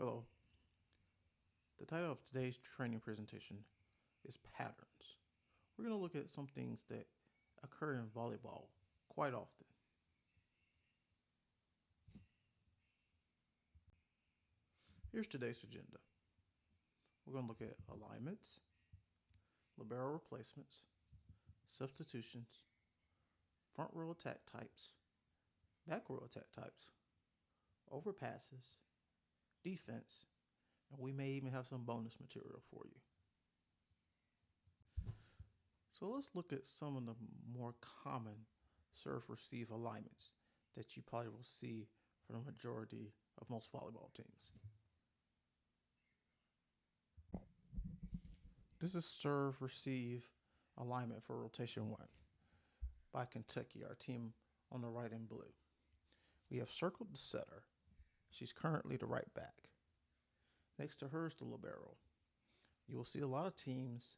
Hello. The title of today's training presentation is Patterns. We're going to look at some things that occur in volleyball quite often. Here's today's agenda. We're going to look at alignments, libero replacements, substitutions, front row attack types, back row attack types, overpasses, defense, and we may even have some bonus material for you. So let's look at some of the more common serve-receive alignments that you probably will see for the majority of most volleyball teams. This is serve-receive alignment for rotation 1 by Kentucky, our team on the right in blue. We have circled the setter. She's currently the right back. Next to her is the libero. You will see a lot of teams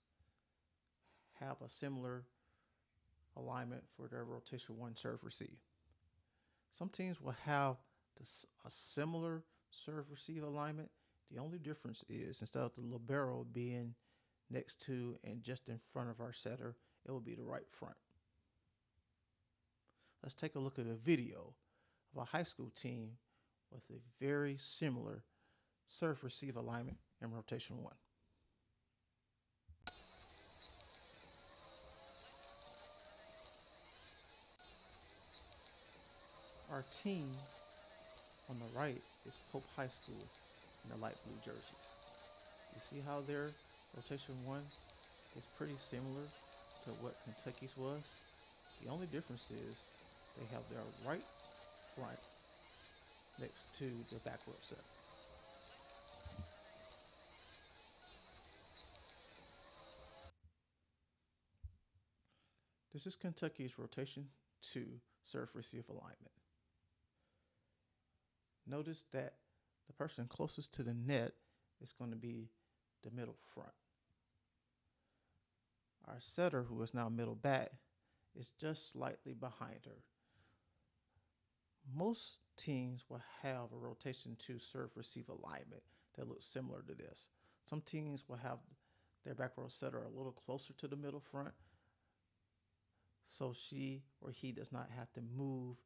have a similar alignment for their rotation 1 serve-receive. Some teams will have a similar serve-receive alignment. The only difference is instead of the libero being next to and just in front of our setter, it will be the right front. Let's take a look at a video of a high school team with a very similar serve-receive alignment in rotation 1. Our team on the right is Pope High School in the light blue jerseys. You see how their rotation 1 is pretty similar to what Kentucky's was? The only difference is they have their right front next to their back row set. This is Kentucky's rotation 2 serve-receive alignment. Notice that the person closest to the net is going to be the middle front. Our setter, who is now middle back, is just slightly behind her. Most teams will have a rotation 2 serve-receive alignment that looks similar to this. Some teams will have their back row setter a little closer to the middle front, so she or he does not have to move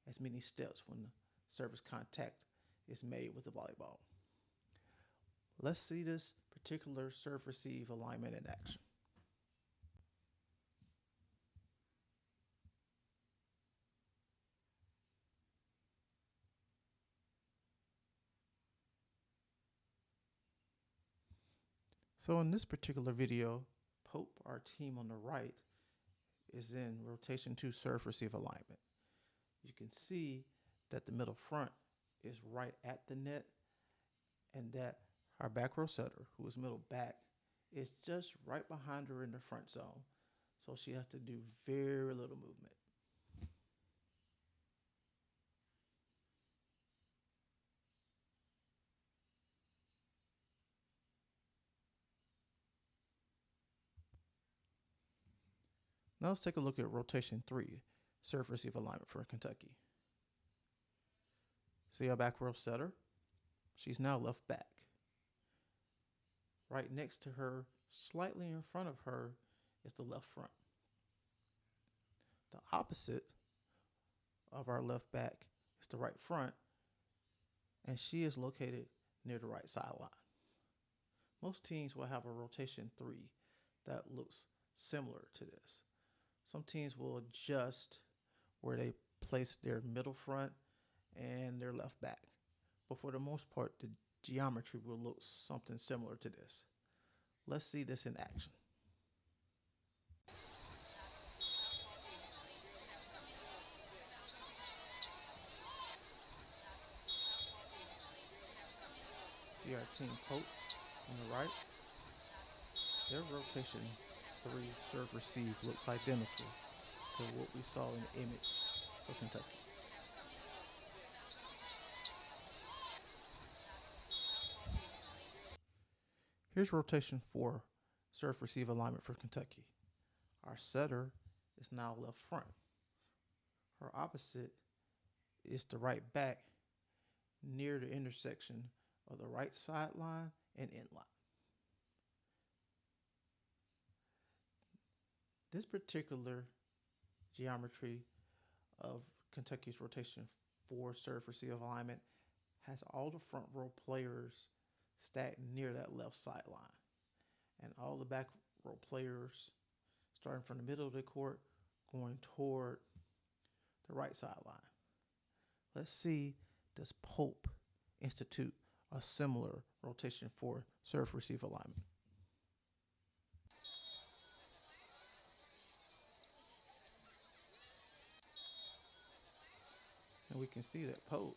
as many steps when the service contact is made with the volleyball. Let's see this particular serve-receive alignment in action. So in this particular video, Pope, our team on the right, is in rotation 2 serve-receive alignment. You can see that the middle front is right at the net and that our back row setter, who is middle back, is just right behind her in the front zone. So she has to do very little movement. Now let's take a look at rotation 3 serve-receive alignment for Kentucky. See our back row setter? She's now left back. Right next to her, slightly in front of her, is the left front. The opposite of our left back is the right front, and she is located near the right sideline. Most teams will have a rotation 3 that looks similar to this. Some teams will adjust where they place their middle front and their left back. But for the most part, the geometry will look something similar to this. Let's see this in action. See our team Pope on the right. Their rotation 3 serve-receive looks identical to what we saw in the image for Kentucky. Here's rotation 4 serve-receive alignment for Kentucky. Our setter is now left front. Her opposite is the right back near the intersection of the right sideline and end line. This particular geometry of Kentucky's rotation 4 serve receive alignment has all the front row players stacked near that left sideline, and all the back row players starting from the middle of the court going toward the right sideline. Let's see, does Pope institute a similar rotation 4 serve receive alignment? And we can see that Pope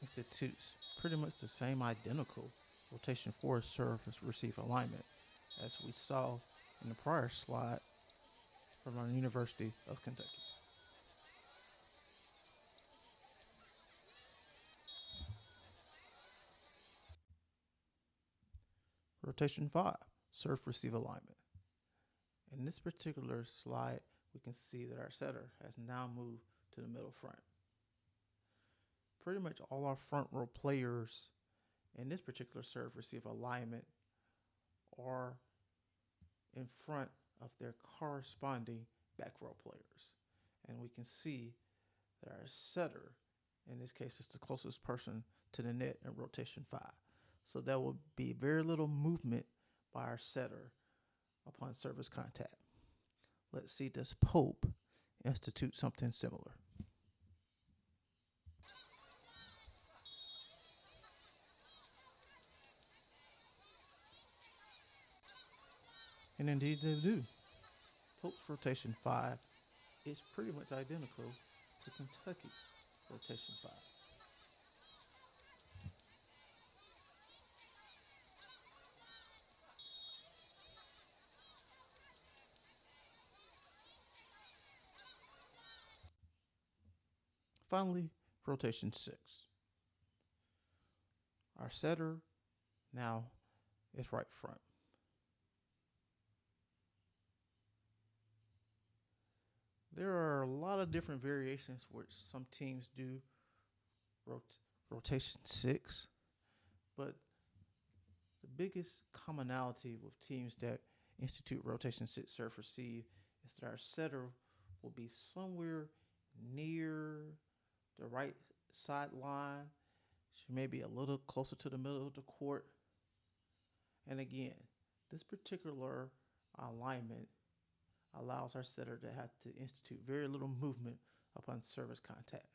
institutes pretty much the same identical rotation 4 serve receive alignment as we saw in the prior slide from our University of Kentucky. Rotation 5, serve receive alignment. In this particular slide, we can see that our setter has now moved to the middle front. Pretty much all our front row players in this particular serve receive alignment are in front of their corresponding back row players. And we can see that our setter, in this case, is the closest person to the net in rotation 5. So there will be very little movement by our setter upon service contact. Let's see, does Pope institute something similar? And indeed they do. Pope's rotation 5 is pretty much identical to Kentucky's rotation 5. Finally, rotation 6. Our setter now is right front. There are a lot of different variations which some teams do rotation 6, but the biggest commonality with teams that institute rotation 6 serve receive is that our setter will be somewhere near the right sideline. She may be a little closer to the middle of the court. And again, this particular alignment allows our setter to have to institute very little movement upon service contact.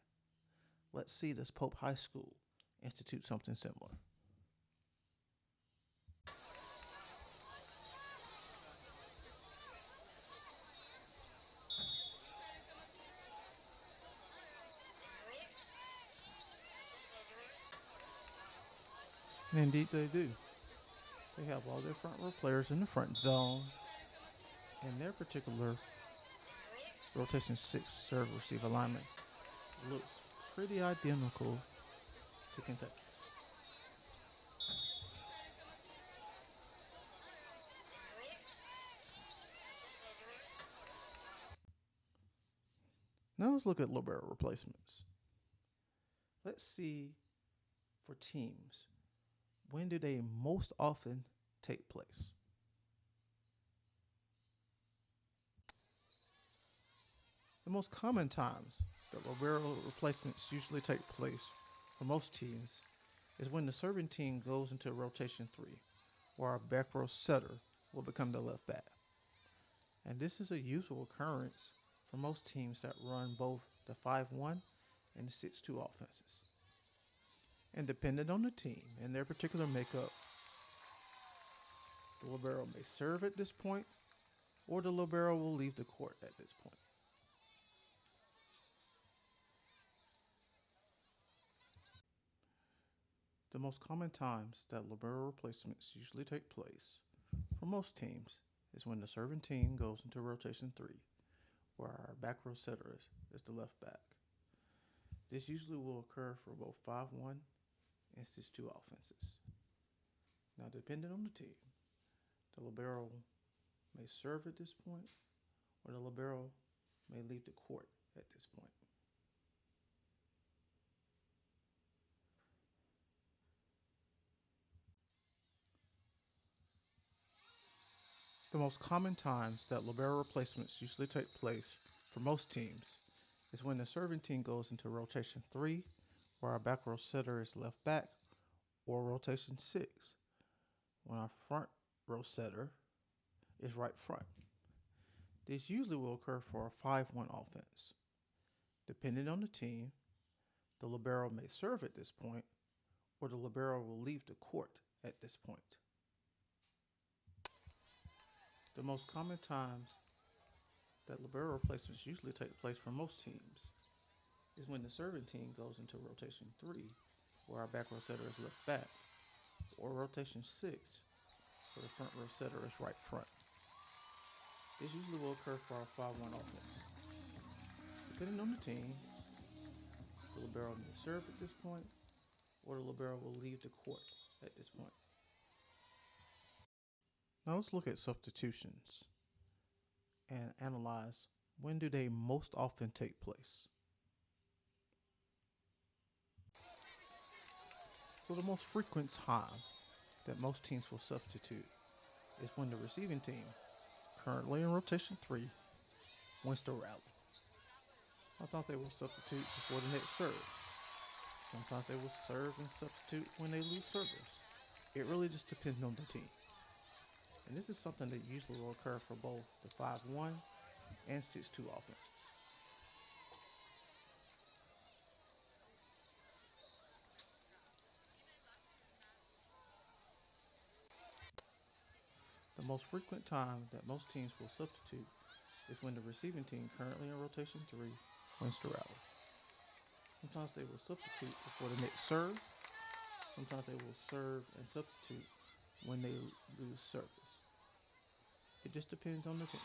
Let's see, does Pope High School institute something similar? And indeed they do. They have all their front row players in the front zone, and their particular rotation 6 serve receive alignment looks pretty identical to Kentucky's. Now let's look at libero replacements. Let's see, for teams, when do they most often take place? The most common times that libero replacements usually take place for most teams is when the serving team goes into rotation 3, where our back row setter will become the left back. And this is a usual occurrence for most teams that run both the 5-1 and the 6-2 offenses. And depending on the team and their particular makeup, the libero may serve at this point, or the libero will leave the court at this point. The most common times that libero replacements usually take place for most teams is when the serving team goes into rotation 3, where our back row setter is the left back. This usually will occur for both 5-1 and 6-2 offenses. Now, depending on the team, the libero may serve at this point, or the libero may leave the court at this point. The most common times that libero replacements usually take place for most teams is when the serving team goes into rotation 3, where our back row setter is left back, or rotation 6, when our front row setter is right front. This usually will occur for a 5-1 offense. Depending on the team, the libero may serve at this point, or the libero will leave the court at this point. The most common times that libero replacements usually take place for most teams is when the serving team goes into rotation 3, where our back row setter is left back, or rotation 6, where the front row setter is right front. This usually will occur for our 5-1 offense. Depending on the team, the libero may serve at this point, or the libero will leave the court at this point. Now let's look at substitutions and analyze when do they most often take place. So the most frequent time that most teams will substitute is when the receiving team, currently in rotation 3, wins the rally. Sometimes they will substitute before the next serve. Sometimes they will serve and substitute when they lose service. It really just depends on the team. And this is something that usually will occur for both the 5-1 and 6-2 offenses. The most frequent time that most teams will substitute is when the receiving team, currently in rotation 3, wins the rally. Sometimes they will substitute before the next serve. Sometimes they will serve and substitute when they lose service. It just depends on the team.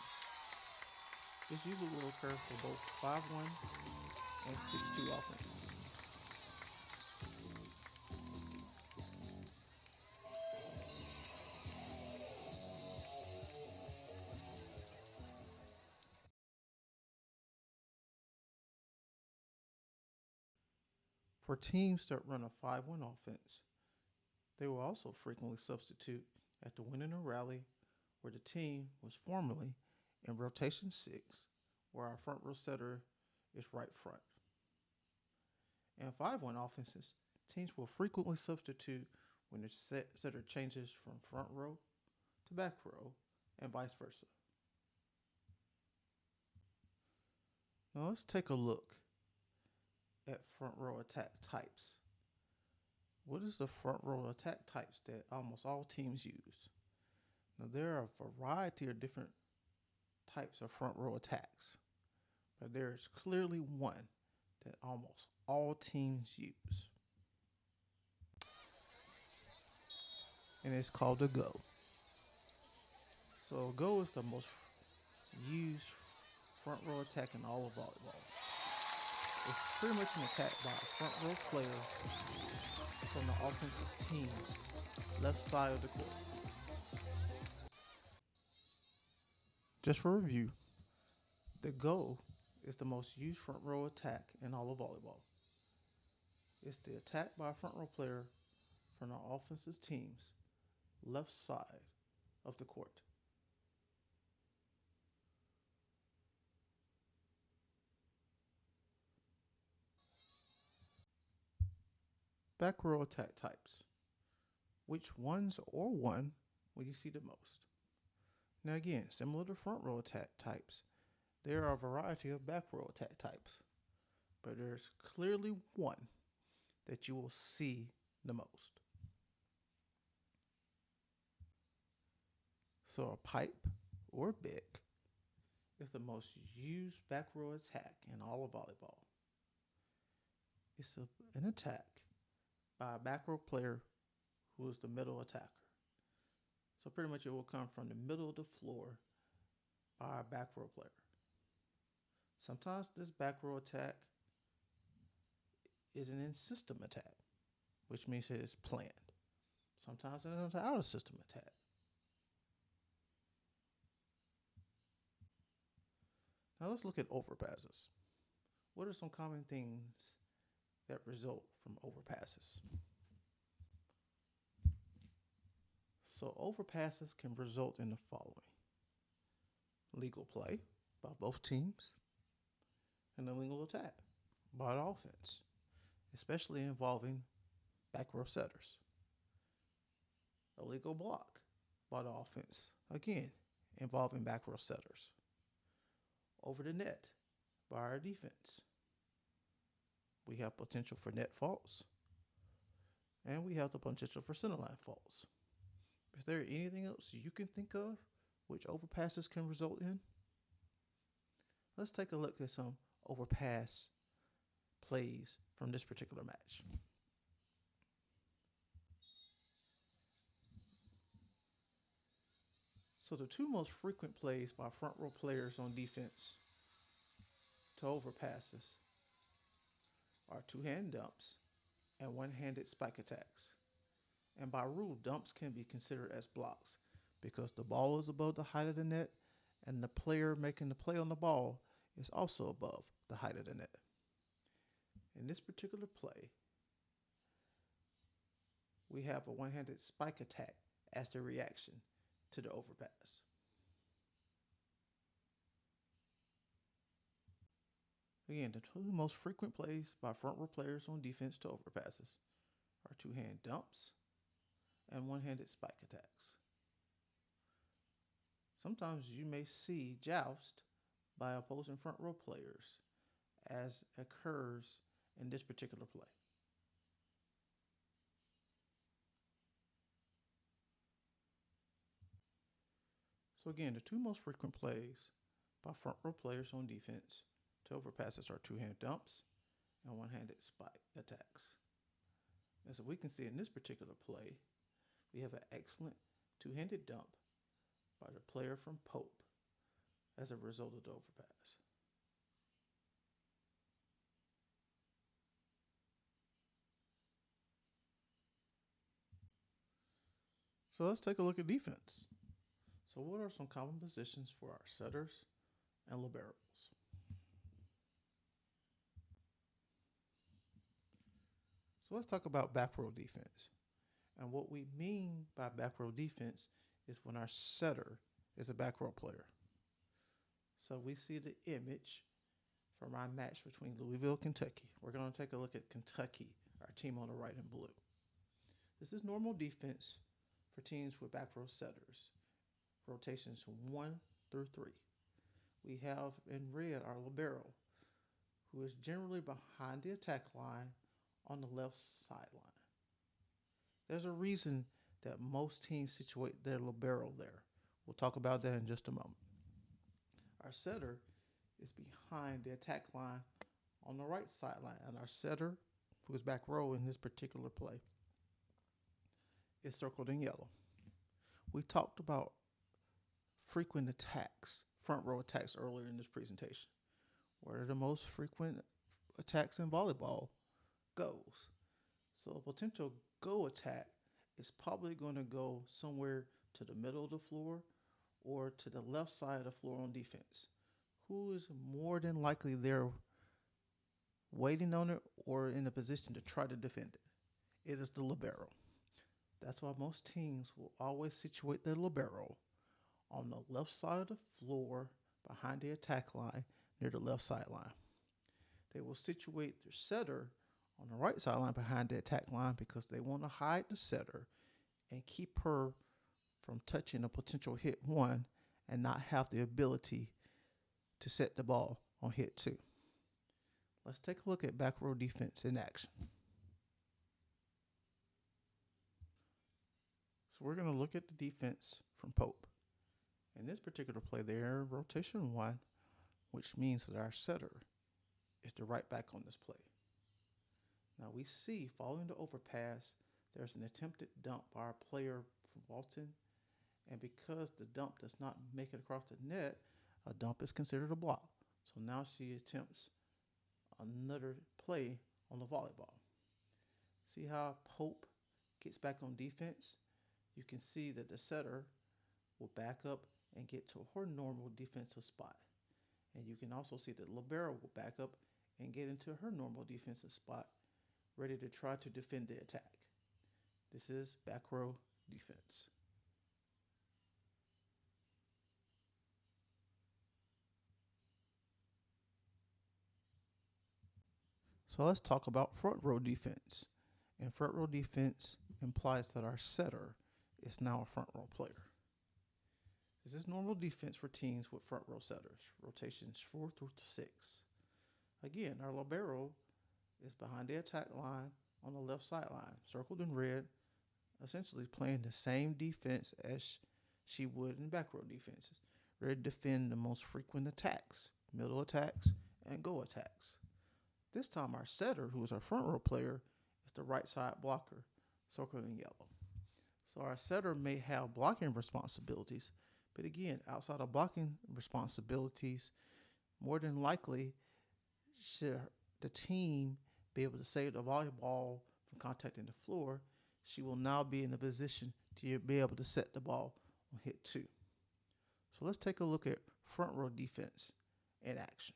This usually will occur for both 5-1 and 6-2 offenses. For teams that run a 5-1 offense, they will also frequently substitute after winning a rally where the team was formerly in rotation 6, where our front row setter is right front. In 5-1 offenses, teams will frequently substitute when the setter changes from front row to back row and vice versa. Now let's take a look at front row attack types. What is the front row attack types that almost all teams use? Now there are a variety of different types of front row attacks, but there is clearly one that almost all teams use. And it's called a go. So a go is the most used front row attack in all of volleyball. It's pretty much an attack by a front row player from the offense's team's left side of the court. Just for review, the go is the most used front row attack in all of volleyball. It's the attack by a front row player from the offense's team's left side of the court. Back row attack types. Which ones or one will you see the most? Now again, similar to front row attack types, there are a variety of back row attack types, but there's clearly one that you will see the most. So a pipe or bick is the most used back row attack in all of volleyball. It's an attack by a back row player who is the middle attacker. So pretty much it will come from the middle of the floor by a back row player. Sometimes this back row attack is an in-system attack, which means it is planned. Sometimes it is an out-of-system attack. Now let's look at overpasses. What are some common things that result from overpasses? So overpasses can result in the following. legal play by both teams, and a legal attack by the offense, especially involving back row setters. A legal block by the offense, again, involving back row setters. Over the net by our defense. We have potential for net faults, and we have the potential for centerline faults. Is there anything else you can think of which overpasses can result in? Let's take a look at some overpass plays from this particular match. So the two most frequent plays by front row players on defense to overpasses are two-hand dumps and one-handed spike attacks. And by rule, dumps can be considered as blocks because the ball is above the height of the net and the player making the play on the ball is also above the height of the net. In this particular play, we have a one-handed spike attack as the reaction to the overpass. Again, the two most frequent plays by front row players on defense to overpasses are two-hand dumps and one-handed spike attacks. Sometimes you may see joust by opposing front row players as occurs in this particular play. So again, the two most frequent plays by front row players on defense to overpasses are two-hand dumps and one-handed spike attacks. And so we can see in this particular play, we have an excellent two-handed dump by the player from Pope as a result of the overpass. So let's take a look at defense. So what are some common positions for our setters and liberos? So let's talk about back row defense. And what we mean by back row defense is when our setter is a back row player. So we see the image from our match between Louisville, Kentucky. We're going to take a look at Kentucky, our team on the right in blue. This is normal defense for teams with back row setters, rotations 1 through 3. We have in red our libero, who is generally behind the attack line on the left sideline. There's a reason that most teams situate their libero there. We'll talk about that in just a moment. Our setter is behind the attack line on the right sideline, and our setter, who is back row in this particular play, is circled in yellow. We talked about frequent attacks, front row attacks earlier in this presentation. Where the most frequent attacks in volleyball goes. So a potential go attack is probably going to go somewhere to the middle of the floor or to the left side of the floor on defense. Who is more than likely there waiting on it or in a position to try to defend it? It is the libero. That's why most teams will always situate their libero on the left side of the floor behind the attack line near the left sideline. They will situate their setter on the right sideline behind the attack line because they want to hide the setter and keep her from touching a potential hit 1 and not have the ability to set the ball on hit 2. Let's take a look at back row defense in action. So we're going to look at the defense from Pope. In this particular play, they're in rotation 1, which means that our setter is the right back on this play. Now we see, following the overpass, there's an attempted dump by our player from Walton, and because the dump does not make it across the net, a dump is considered a block. So now she attempts another play on the volleyball. See how Pope gets back on defense? You can see that the setter will back up and get to her normal defensive spot. And you can also see that libero will back up and get into her normal defensive spot, ready to try to defend the attack. This is back row defense. So let's talk about front row defense. And front row defense implies that our setter is now a front row player. This is normal defense for teams with front row setters, rotations 4 through 6. Again, our libero is behind the attack line on the left sideline, circled in red, essentially playing the same defense as she would in back row defenses. Ready to defend the most frequent attacks, middle attacks, and goal attacks. This time our setter, who is our front row player, is the right side blocker, circled in yellow. So our setter may have blocking responsibilities, but again, outside of blocking responsibilities, more than likely, should the team be able to save the volleyball from contacting the floor, she will now be in a position to be able to set the ball on hit 2. So let's take a look at front row defense in action.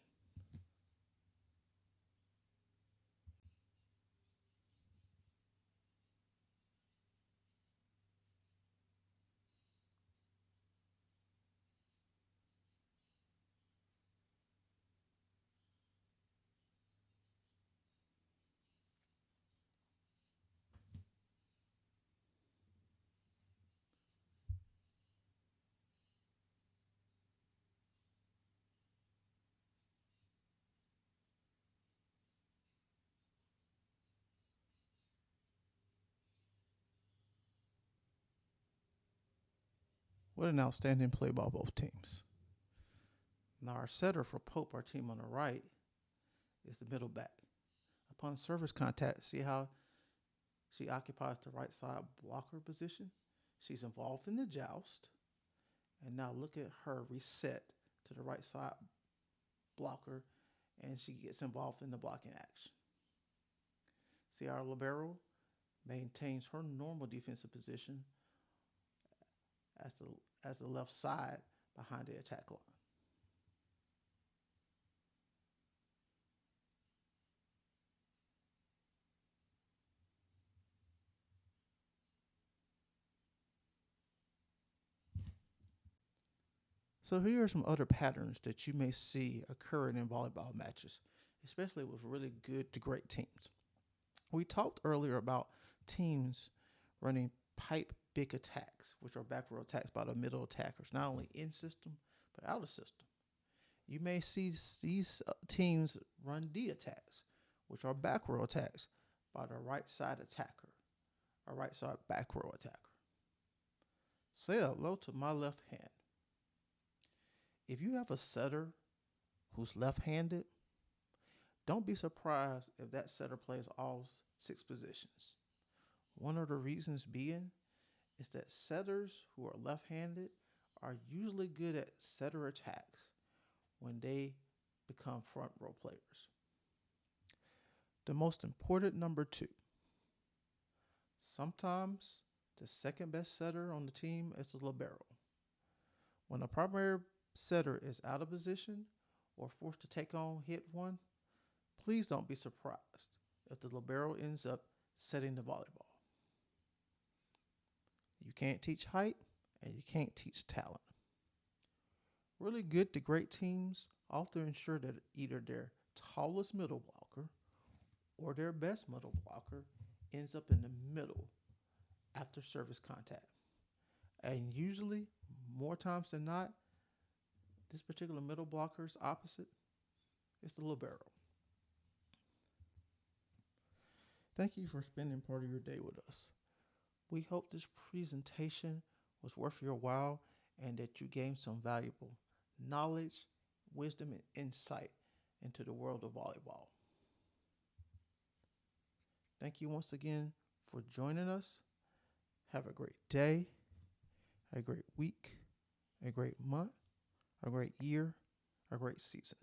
What an outstanding play by both teams. Now our setter for Pope, our team on the right, is the middle back. Upon service contact, see how she occupies the right side blocker position? She's involved in the joust. And now look at her reset to the right side blocker, and she gets involved in the blocking action. See, our libero maintains her normal defensive position as the left side behind the attack line. So here are some other patterns that you may see occurring in volleyball matches, especially with really good to great teams. We talked earlier about teams running pipe big attacks, which are back row attacks by the middle attackers, not only in system, but out of system. You may see these teams run D attacks, which are back row attacks by the right side attacker, or right side back row attacker. Say hello to my left hand. If you have a setter who's left-handed, don't be surprised if that setter plays all 6 positions. One of the reasons being is that setters who are left-handed are usually good at setter attacks when they become front row players. The most important number 2. Sometimes the second best setter on the team is the libero. When a primary setter is out of position or forced to take on hit 1, please don't be surprised if the libero ends up setting the volleyball. You can't teach height and you can't teach talent. Really good to great teams often ensure that either their tallest middle blocker or their best middle blocker ends up in the middle after service contact. And usually, more times than not, this particular middle blocker's opposite is the libero. Thank you for spending part of your day with us. We hope this presentation was worth your while and that you gained some valuable knowledge, wisdom, and insight into the world of volleyball. Thank you once again for joining us. Have a great day, a great week, a great month, a great year, a great season.